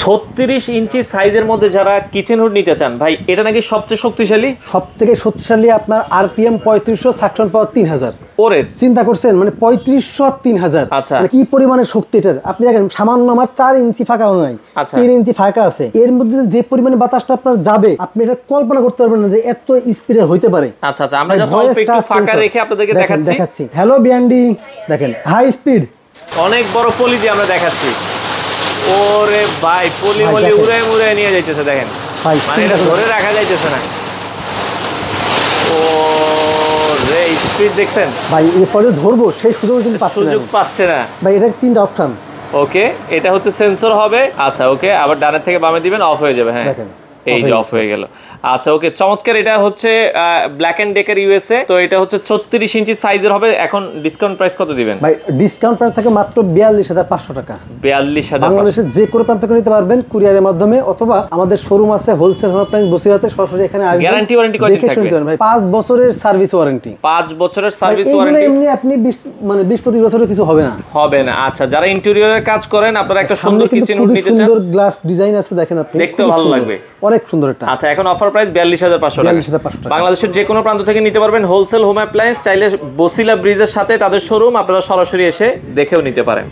36 ইঞ্চি সাইজের মধ্যে যারা কিচেন হুড নিতে চান ভাই, এটা নাকি সবচেয়ে শক্তিশালী। সবথেকে শক্তিশালী আপনার আরপিএম 3500, সাকশন পাওয়ার 3000। ওরে চিন্তা করছেন মানে 3500 আর 3000, আচ্ছা মানে কি পরিমাণের শক্তি এটার। আপনি দেখেন সামান্য আমার 4 ইঞ্চি ফাঁকা নাই, 3 ইঞ্চি ফাঁকা আছে, এর মধ্যে যে পরিমাণে বাতাসটা আপনার যাবে আপনি এটা কল্পনা করতে পারবেন না যে এত স্পিডের হইতে পারে। আচ্ছা আচ্ছা, আমরা জাস্ট অল্প একটু ফাঁকা রেখে আপনাদেরকে দেখাচ্ছি। হ্যালো বিয়ান্ডি, দেখেন হাই স্পিড, অনেক বড় পলি দিয়ে আমরা দেখাচ্ছি। ওরে ভাই পলি মলি উড়ে মুড়ে নিয়ে যাইতেছে, দেখেন মানে এটা ধরে রাখা যাইতেছে না। ও রে স্পিড দেখছেন ভাই, এরপরে ধরবো সেই সুযোগ কিন্তু পাচ্ছে না ভাই। এটা 3টা অপশন। ওকে, এটা হচ্ছে সেন্সর হবে। আচ্ছা ওকে, আবার ডানের থেকে বামে দিবেন, অফ হয়ে যাবে। হ্যাঁ এই যে অফ হয়ে গেল। আচ্ছা ওকে, চমৎকার। এটা হচ্ছে ব্ল্যাক এন্ড ডেকার ইউএসএ, তো এটা হচ্ছে 36 ইঞ্চি সাইজের হবে। এখন ডিসকাউন্ট প্রাইস কত দিবেন ভাই? ডিসকাউন্ট প্রাইস থাকে মাত্র 42500 টাকা। 42000 বাংলাদেশের যে কোনো প্রান্ত থেকে নিতে পারবেন কুরিয়ারের মাধ্যমে, অথবা আমাদের শোরুম আছে হোলসেল হোম অ্যাপ্লায়েন্স বসিরহাটে, সরাসরি এখানে আসবেন। গ্যারান্টি ওয়ারেন্টি কত থাকবে ভাই? 5 বছরের সার্ভিস ওয়ারেন্টি। 5 বছরের সার্ভিস ওয়ারেন্টি। এমনি আপনি 20-25 বছরের কিছু হবে না। আচ্ছা, যারা ইন্টেরিয়রের কাজ করেন, আপনারা একটা সুন্দর কিচেন হুড নিতে চান, সুন্দর গ্লাস ডিজাইন আছে, দেখেন আপনি, দেখতে ভালো লাগবে, অনেক সুন্দর এটা। আচ্ছা, এখন অফার প্রাইস 42500 টাকা। বাংলাদেশের যে কোনো প্রান্ত থেকে নিতে পারবেন হোলসেল হোম অ্যাপ্লায়েন্স। চাইলে বসিলা ব্রিজের সাথে তাদের শোরুম, আপনারা সরাসরি এসে দেখেও নিতে পারেন।